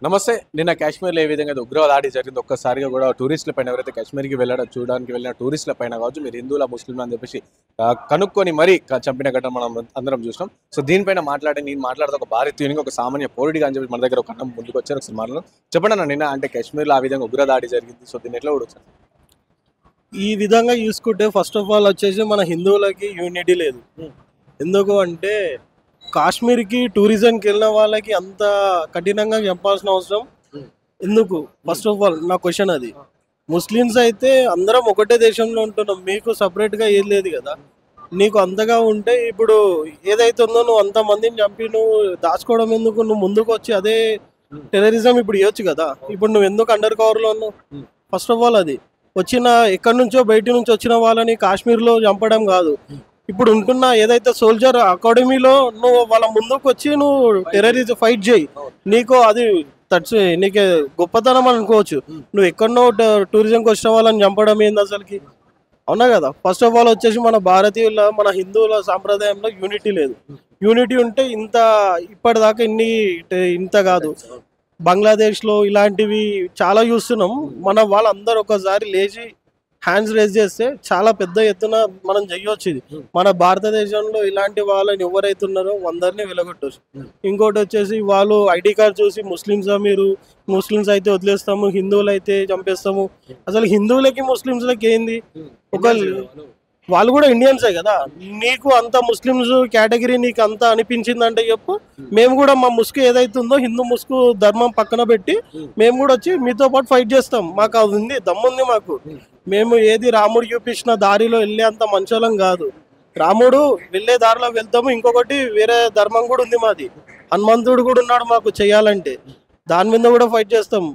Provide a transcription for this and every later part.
నమస్తే. నిన్న కాశ్మీర్‌లో ఏ విధంగా అయితే ఉగ్రవాద దాడి జరిగిందో ఒక్కసారిగా కూడా టూరిస్టుల పైన ఎవరైతే కాశ్మీర్‌కి చూడడానికి వెళ్ళిన టూరిస్టుల పైన కావచ్చు, మీరు హిందువులా, ముస్లింలా అని చెప్పేసి కనుక్కొని మరీ చంపిన ఘటన మనం అందరం చూసినాం. సో దీనిపైన నేను మాట్లాడితే ఒక భారతీయునిగా, ఒక సామాన్య పౌరుడిగా అని చెప్పి మన దగ్గర ఒక అన్న ముందుకొచ్చారు. ఒకసారి మాట్లాడదాం. చెప్పండి అన్న, నిన్న అంటే కాశ్మీర్‌లో ఆ విధంగా ఉగ్ర దాడి జరిగింది. సో దీన్ని ఎట్లా చూడొచ్చు? ఈ విధంగా చూసుకుంటే ఫస్ట్ ఆఫ్ ఆల్ వచ్చేసి మన హిందువులకి యూనిటీ లేదు. ఎందుకు అంటే కాశ్మీర్కి టూరిజంకి వెళ్ళిన వాళ్ళకి అంత కఠినంగా చెప్పాల్సిన అవసరం ఎందుకు? ఫస్ట్ ఆఫ్ ఆల్ నా క్వశ్చన్ అది. ముస్లిమ్స్ అయితే అందరం ఒకటే దేశంలో ఉంటున్నాం, మీకు సపరేట్గా ఏది లేదు కదా. నీకు అంతగా ఉంటే ఇప్పుడు ఏదైతే ఉందో నువ్వు అంతమందిని చంపి నువ్వు దాచుకోవడం ఎందుకు? నువ్వు ముందుకు వచ్చి అదే టెర్రరిజం ఇప్పుడు ఇవ్వచ్చు కదా. ఇప్పుడు నువ్వు ఎందుకు అండర్ కవర్లో ఉన్నావు? ఫస్ట్ ఆఫ్ ఆల్ అది వచ్చిన ఎక్కడి నుంచో బయట నుంచి వచ్చిన వాళ్ళని కాశ్మీర్లో చంపడం కాదు. ఇప్పుడు ఉంటున్న ఏదైతే సోల్జర్ అకాడమీలో నువ్వు వాళ్ళ ముందుకు వచ్చి నువ్వు టెర్రరిజం ఫైట్ చేయి. నీకు అది నీకు గొప్పతనం అనుకోవచ్చు. నువ్వు ఎక్కడనో టూరిజంకి వచ్చిన వాళ్ళని చంపడం ఏంది అసలుకి? అవునా కదా. ఫస్ట్ ఆఫ్ ఆల్ వచ్చేసి మన భారతీయుల, మన హిందువుల సాంప్రదాయంలో యూనిటీ లేదు. యూనిటీ ఉంటే ఇప్పటిదాకా ఇంత కాదు. బంగ్లాదేశ్లో ఇలాంటివి చాలా చూస్తున్నాం. మన వాళ్ళందరూ ఒకసారి లేచి హ్యాండ్స్ రేజ్ చేస్తే చాలా పెద్ద ఎత్తున మనం చెయ్యొచ్చు. ఇది మన భారతదేశంలో ఇలాంటి వాళ్ళని ఎవరైతే ఉన్నారో అందరినీ వెలగొట్టవచ్చు. ఇంకోటి వచ్చేసి వాళ్ళు ఐడి కార్డ్ చూసి ముస్లిమ్స్ అయితే వదిలేస్తాము, హిందువులు అయితే చంపేస్తాము. అసలు హిందువులకి ముస్లిమ్స్లకి ఏంది? ఒక వాళ్ళు కూడా ఇండియన్సే కదా. నీకు అంత ముస్లిమ్స్ కేటగిరీ నీకు అంత అనిపించిందంటే చెప్పు. మేము కూడా మా ముసుగు ఏదైతుందో హిందూ ముసుగు ధర్మం పక్కన పెట్టి మేము కూడా వచ్చి మీతో పాటు ఫైట్ చేస్తాం. మాకు అది ఉంది, దమ్ముంది మాకు. మేము ఏది రాముడు చూపించిన దారిలో వెళ్ళే అంత మంచోళం కాదు. రాముడు వెళ్ళే దారిలో వెళ్తాము. ఇంకొకటి వేరే ధర్మం కూడా ఉంది మాది. హనుమంతుడు కూడా ఉన్నాడు మాకు చెయ్యాలంటే. దాని మీద కూడా ఫైట్ చేస్తాం.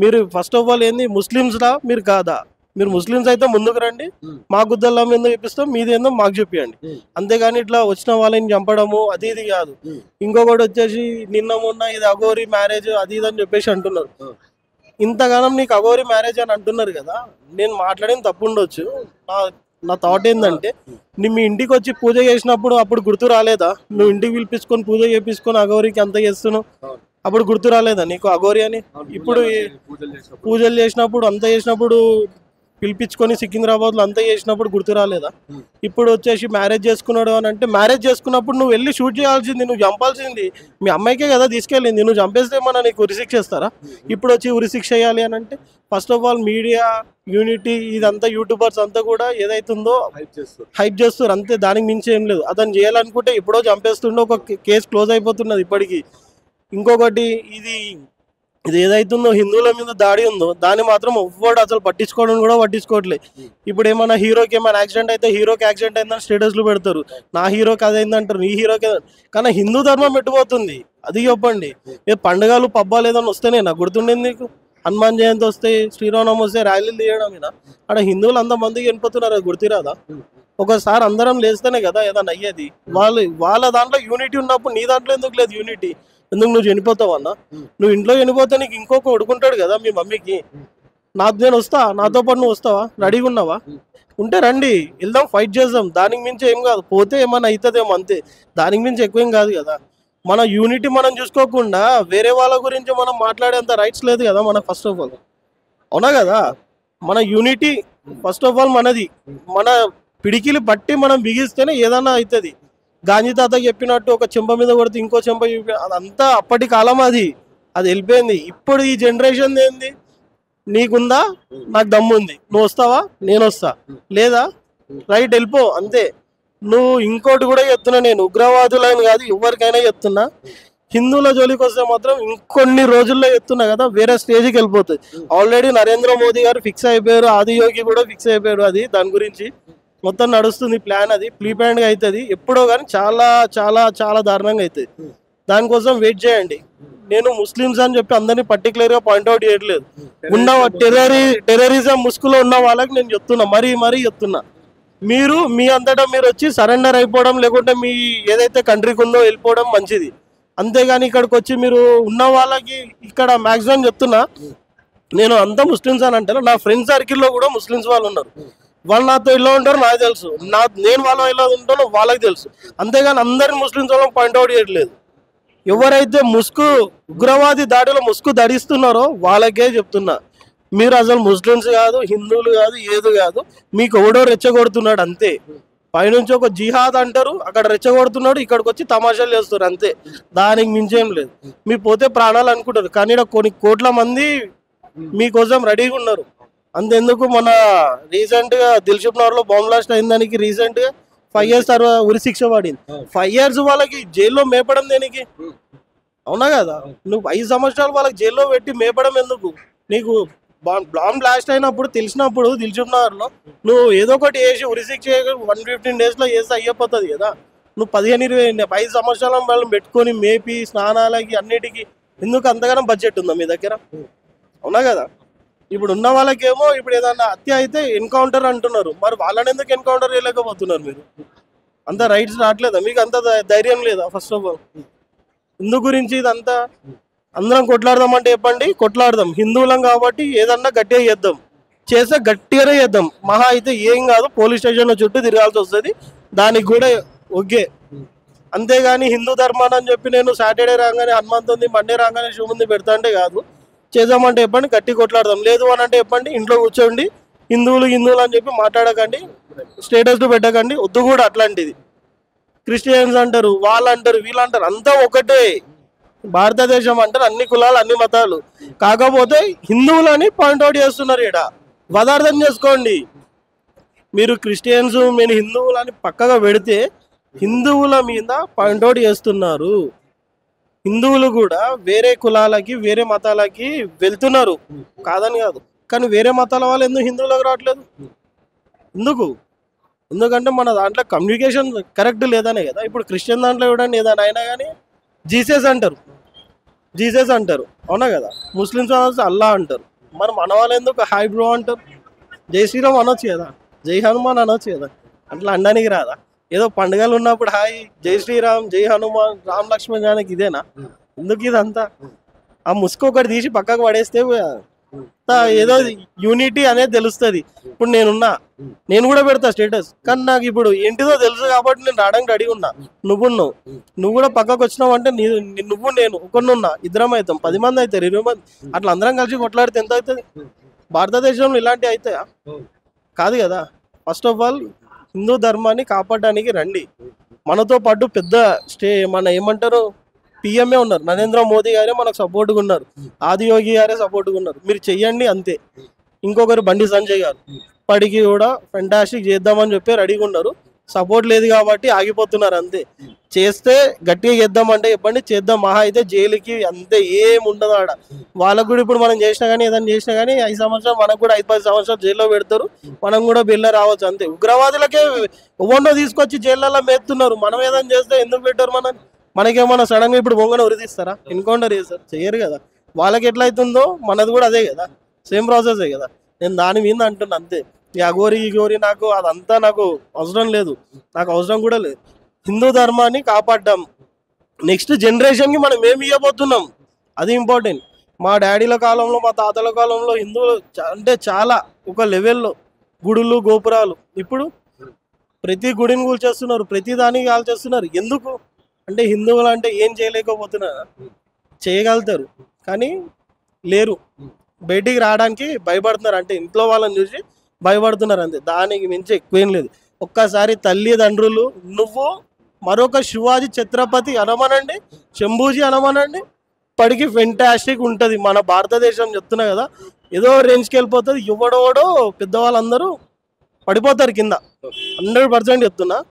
మీరు ఫస్ట్ ఆఫ్ ఆల్ ఏంది ముస్లిమ్స్లా మీరు కాదా? మీరు ముస్లిమ్స్ అయితే ముందుకు రండి, మా గుద్దల్లా మీద చూపిస్తాం, మీది ఏందో మాకు చూపియండి. అంతేగాని ఇట్లా వచ్చిన వాళ్ళని చంపడము అది ఇది కాదు. ఇంకొకటి వచ్చేసి నిన్న మొన్న ఇది అఘోరి మ్యారేజ్ అది ఇది అని చెప్పేసి అంటున్నారు. ఇంతగానం నీకు అఘోరి మ్యారేజ్ అని అంటున్నారు కదా. నేను మాట్లాడిన తప్పు ఉండొచ్చు. నా థాట్ ఏంటంటే మీ ఇంటికి వచ్చి పూజ చేసినప్పుడు అప్పుడు గుర్తు రాలేదా? నువ్వు ఇంటికి పిలిపించుకొని పూజ చేపించుకొని అఘోరికి అంత చేస్తున్నావు, అప్పుడు గుర్తు రాలేదా నీకు అఘోరి అని? ఇప్పుడు పూజలు చేసినప్పుడు అంత చేసినప్పుడు పిలిపించుకొని సికింద్రాబాద్లో అంతా చేసినప్పుడు గుర్తు రాలేదా? ఇప్పుడు వచ్చేసి మ్యారేజ్ చేసుకున్నాడు అని అంటే, మ్యారేజ్ చేసుకున్నప్పుడు నువ్వు వెళ్ళి షూట్ చేయాల్సింది, నువ్వు చంపాల్సింది మీ అమ్మాయికే కదా తీసుకెళ్ళింది. నువ్వు చంపేస్తే మన నీకు ఉరిశిక్ష ఇస్తారా? ఇప్పుడు వచ్చి ఉరిశిక్ష చేయాలి అని అంటే first of all media unity ఇదంతా యూట్యూబర్స్ అంతా కూడా ఏదైతుందో హైప్ చేస్తారు అంతే. దానికి మించి ఏం లేదు. అతను చేయాలనుకుంటే ఎప్పుడో చంపేస్తుండే, ఒక కేసు క్లోజ్ అయిపోతున్నది ఇప్పటికీ. ఇంకొకటి ఇది ఏదైతుందో హిందువుల మీద దాడి ఉందో దాన్ని మాత్రం ఎవ్వడు అసలు పట్టించుకోవట్లేదు. ఇప్పుడు ఏమైనా హీరోకి ఏమైనా యాక్సిడెంట్ అయితే హీరోకి యాక్సిడెంట్ అయిందని స్టేటస్లు పెడతారు, నా హీరోకి అదైందంటారు, నీ హీరోకి. కానీ హిందూ ధర్మం పెట్టిపోతుంది. అది చెప్పండి. ఏ పండుగలు పబ్బాలు ఏదైనా వస్తేనే నాకు గుర్తుండేది నీకు? హనుమాన్ జయంతి వస్తే, శ్రీరామనవమి వస్తే ర్యాలీలు తీయడం అక్కడ హిందువులు అంతమందికి వెళ్ళిపోతున్నారు, అది గుర్తురాదా? ఒకసారి అందరం లేస్తేనే కదా ఏదైనా అయ్యేది. వాళ్ళ దాంట్లో యూనిటీ ఉన్నప్పుడు నీ దాంట్లో ఎందుకు లేదు యూనిటీ? ఎందుకు నువ్వు చనిపోతావు అన్న? నువ్వు ఇంట్లో చనిపోతే నీకు ఇంకొక ఉడుకుంటాడు కదా మీ మమ్మీకి. నేను వస్తా, నాతో పాటు నువ్వు వస్తావా? రెడీగా ఉన్నావా? ఉంటే రండి, వెళ్దాం, ఫైట్ చేద్దాం. దానికి మించి ఏం కాదు. పోతే ఏమన్నా అవుతుందేమో అంతే, దానికి మించి ఎక్కువేం కాదు కదా. మన యూనిటీ మనం చూసుకోకుండా వేరే వాళ్ళ గురించి మనం మాట్లాడేంత రైట్స్ లేదు కదా మనకు ఫస్ట్ ఆఫ్ ఆల్. అవునా కదా. మన యూనిటీ ఫస్ట్ ఆఫ్ ఆల్ మనది. మన పిడికిలు పట్టి మనం బిగిస్తేనే ఏదన్నా అవుతుంది. గాంధీ తాత చెప్పినట్టు ఒక చెంప మీద కొడితే ఇంకో చెంప అదంతా అప్పటి కాలం, అది వెళ్ళిపోయింది. ఇప్పుడు ఈ జనరేషన్ ఏంది? నీకుందా, నాకు దమ్ముంది, నువ్వు వస్తావా, నేను వస్తా, లేదా రైట్ వెళ్ళిపో అంతే. నువ్వు ఇంకోటి కూడా చెప్తున్నా, నేను ఉగ్రవాదులని కాదు ఎవరికైనా చెప్తున్నా, హిందువుల జోలికి వస్తే మాత్రం ఇంకొన్ని రోజుల్లో చెప్తున్నా కదా వేరే స్టేజ్కి వెళ్ళిపోతుంది. ఆల్రెడీ నరేంద్ర మోదీ గారు ఫిక్స్ అయిపోయారు, ఆదియోగి కూడా ఫిక్స్ అయిపోయారు. అది దాని గురించి మొత్తం నడుస్తుంది ప్లాన్. అది ప్రీప్లాన్గా అవుతుంది ఎప్పుడో, కానీ చాలా చాలా చాలా దారుణంగా అవుతుంది. దానికోసం వెయిట్ చేయండి. నేను ముస్లిమ్స్ అని చెప్పి అందరినీ పర్టికులర్గా పాయింట్అవుట్ చేయట్లేదు. ఉన్న టెర్రరిజం ముసుగులో ఉన్న వాళ్ళకి నేను చెప్తున్నా, మరీ చెప్తున్నా, మీరు మీ అంతటా మీరు వచ్చి సరెండర్ అయిపోవడం, లేకుంటే మీ ఏదైతే కంట్రీకి ఉందో వెళ్ళిపోవడం మంచిది. అంతేగాని ఇక్కడికి వచ్చి మీరు ఉన్న వాళ్ళకి ఇక్కడ మ్యాక్సిమం చెప్తున్నా, నేను అంతా ముస్లిమ్స్ అని అంటే నా ఫ్రెండ్ సర్కిల్లో కూడా ముస్లిమ్స్ వాళ్ళు ఉన్నారు. వాళ్ళు నాతో ఇలా ఉంటారు నాకు తెలుసు, నేను వాళ్ళ ఇలా ఉంటానో వాళ్ళకి తెలుసు. అంతేగాని అందరిని ముస్లిమ్స్ వాళ్ళని పాయింట్అవుట్ చేయట్లేదు. ఎవరైతే ఉగ్రవాది దాడిలో ముసుగు ధరిస్తున్నారో వాళ్ళకే చెప్తున్నా, మీరు అసలు ముస్లిమ్స్ కాదు, హిందువులు కాదు, ఏది కాదు, మీకు ఎవడో రెచ్చగొడుతున్నాడు అంతే. పైనుంచి ఒక జిహాద్ అంటారు, అక్కడ రెచ్చగొడుతున్నాడు, ఇక్కడికి వచ్చి తమాషాలు చేస్తారు అంతే, దానికి మించేం లేదు. మీ పోతే ప్రాణాలు అనుకుంటారు, కానీ ఇక్కడ కొన్ని కోట్ల మంది మీకోసం రెడీగా ఉన్నారు. అంతెందుకు మన రీసెంట్ గా దిల్సుఖ్ నగర్ లో బాంబ్ బ్లాస్ట్ అయిన దానికి రీసెంట్ గా 5 years తర్వాత ఉరి శిక్ష పడింది. 5 years వాళ్ళకి జైల్లో మేపడం దేనికి? అవునా కదా? నువ్వు 5 సంవత్సరాలు వాళ్ళకి జైల్లో పెట్టి మేపడం ఎందుకు? నీకు బాంబ్ బ్లాస్ట్ అయినప్పుడు తెలిసినప్పుడు దిల్సుఖ్ నగర్ లో నువ్వు ఏదో ఒకటి వేసి ఉరి శిక్ష 115 days లో వేస్తే అయ్యిపోతుంది కదా. నువ్వు 15-20 సంవత్సరాల వాళ్ళని పెట్టుకొని మేపి స్నానాలకి అన్నిటికీ ఎందుకు అంతగానో బడ్జెట్ ఉందా మీ దగ్గర? అవునా కదా? ఇప్పుడు ఉన్న వాళ్ళకేమో ఇప్పుడు ఏదన్నా హత్య అయితే ఎన్కౌంటర్ అంటున్నారు, మరి వాళ్ళని ఎందుకు ఎన్కౌంటర్ చేయలేకపోతున్నారు? మీరు అంత రైట్స్ రావట్లేదా మీకు? అంత ధైర్యం లేదా? ఫస్ట్ ఆఫ్ ఆల్ హిందూ గురించి ఇదంతా అందరం కొట్లాడదాం అంటే చెప్పండి, కొట్లాడదాం. హిందువులం కాబట్టి ఏదన్నా గట్టిగా చేద్దాం, చేస్తే గట్టిగానే చేద్దాం. మహా అయితే ఏం కాదు, పోలీస్ స్టేషన్లో చుట్టూ తిరగాల్సి వస్తుంది, దానికి కూడా ఓకే. అంతేగాని హిందూ ధర్మాన్ని అని చెప్పి నేను సాటర్డే రాగానే హనుమంతుంది, మండే రాగానే శివుంది పెడతా అంటే కాదు. చేద్దామంటే చెప్పండి, గట్టి కొట్లాడదాం. లేదు అని అంటే చెప్పండి, ఇంట్లో కూర్చోండి. హిందువులు అని చెప్పి మాట్లాడకండి, స్టేటస్లు పెట్టకండి, వద్దు కూడా అట్లాంటిది. క్రిస్టియన్స్ అంటారు, వాళ్ళు అంటారు, వీళ్ళు అంటారు, అంతా ఒకటే. భారతదేశం అంటారు అన్ని కులాలు అన్ని మతాలు, కాకపోతే హిందువులని పాయింట్అవుట్ చేస్తున్నారు. ఇక్కడ పదార్థం చేసుకోండి. మీరు క్రిస్టియన్స్ మీరు హిందువులని పక్కగా పెడితే హిందువుల మీద పాయింట్అవుట్ చేస్తున్నారు. హిందువులు కూడా వేరే కులాలకి వేరే మతాలకి వెళ్తున్నారు, కాదని కాదు, కానీ వేరే మతాల వాళ్ళు ఎందుకు హిందువులకు రావట్లేదు? ఎందుకంటే మన దాంట్లో కమ్యూనికేషన్ కరెక్ట్ లేదనే కదా. ఇప్పుడు క్రిస్టియన్ దాంట్లో చూడండి, ఏదైనా అయినా కానీ జీసస్ అంటారు, అవునా కదా? ముస్లిమ్స్ అల్లా అంటారు, మరి మన వాళ్ళు ఎందుకు హాయ్ బ్రో అంటారు? జై శ్రీరామ్ అనొచ్చు కదా, జై హనుమాన్ అనొచ్చు కదా, అట్లా అనడానికి రాదా? ఏదో పండుగలు ఉన్నప్పుడు హాయ్ జై శ్రీరామ్, జై హనుమాన్, రామ్ లక్ష్మణ్ జానకి ఇదేనా? ఎందుకు ఇదంతా? ఆ ముసుగు ఒకటి తీసి పక్కకు పడేస్తే ఏదో యూనిటీ అనేది తెలుస్తుంది. ఇప్పుడు నేను కూడా పెడతా స్టేటస్, కానీ నాకు ఇప్పుడు ఏంటిదో తెలుసు కాబట్టి నేను రావడానికి రెడీ ఉన్నా. నువ్వు కూడా పక్కకు వచ్చినావు అంటే నువ్వు నేను ఒకరినున్నా, ఇద్దరం అవుతాం, 10 మంది అవుతారు, 20 మంది, అట్లా అందరం కలిసి కొట్లాడితే ఎంత అవుతుంది? భారతదేశంలో ఇలాంటివి అవుతాయా? కాదు కదా. ఫస్ట్ ఆఫ్ ఆల్ హిందూ ధర్మాన్ని కాపాడడానికి రండి. మనతో పాటు పెద్ద మన ఏమంటారు పిఎంఏ ఉన్నారు, నరేంద్ర మోదీ గారే మనకు సపోర్ట్గా ఉన్నారు, ఆదియోగి గారే సపోర్ట్గా ఉన్నారు. మీరు చెయ్యండి అంతే. ఇంకొకరు బండి సంజయ్ గారు ఇప్పటికీ కూడా ఫెంటాస్టిక్ చేద్దామని చెప్పి రెడీగా ఉన్నారు. సపోర్ట్ లేదు కాబట్టి ఆగిపోతున్నారు అంతే. చేస్తే గట్టిగా చేద్దామంటే చెప్పండి, చేద్దాం. మహా అయితే జైలుకి అంతే, ఏం ఉండదు ఆడ. వాళ్ళకు కూడా ఇప్పుడు మనం చేసినా కానీ ఏదైనా చేసినా కానీ 5 సంవత్సరాలు, మనకు కూడా 5-10 సంవత్సరాలు జైల్లో పెడతారు, మనం కూడా బిల్ల రావచ్చు అంతే. ఉగ్రవాదులకే ఎవరినో తీసుకొచ్చి జైళ్ళలో మేస్తున్నారు, మనం ఏదైనా చేస్తే ఎందుకు పెట్టారు? మనకేమన్నా సడన్ గా ఇప్పుడు బొంగన ఉరిదిస్తారా? ఎన్కౌంటర్ చేస్తారు, చెయ్యరు కదా. వాళ్ళకి ఎట్లా అవుతుందో మనది కూడా అదే కదా, సేమ్ ప్రాసెసే కదా. నేను దాని మీద అంటున్నా అంతే. ఈ అఘోరి నాకు అదంతా నాకు అవసరం లేదు, నాకు అవసరం కూడా లేదు. హిందూ ధర్మాన్ని కాపాడ్డాం, నెక్స్ట్ జనరేషన్కి మనం ఏమి ఇవ్వబోతున్నాం అది ఇంపార్టెంట్. మా డాడీల కాలంలో మా తాతల కాలంలో హిందువులు అంటే చాలా ఒక లెవెల్లో గుడులు గోపురాలు, ఇప్పుడు ప్రతి గుడిని కూల్చేస్తున్నారు, ప్రతి దానికి కాల్చేస్తున్నారు. ఎందుకు అంటే హిందువులు అంటే ఏం చేయలేకపోతున్నారు, చేయగలుగుతారు కానీ లేరు, బయటికి రావడానికి భయపడుతున్నారు. అంటే ఇంట్లో వాళ్ళని చూసి భయపడుతున్నారు అంతే, దానికి మించి ఎక్కువేం లేదు. ఒక్కసారి తల్లిదండ్రులు నువ్వు మరొక శివాజీ ఛత్రపతి అనమనండి, శంభూజీ అనమనండి, ఇప్పటికీ ఫెంటాస్టిక్ ఉంటుంది. మన భారతదేశం చెప్తున్నా కదా, ఏదో రేంజ్కి వెళ్ళిపోతుంది. ఎవడోడో పెద్దవాళ్ళందరూ పడిపోతారు కింద, 100% చెప్తున్నా.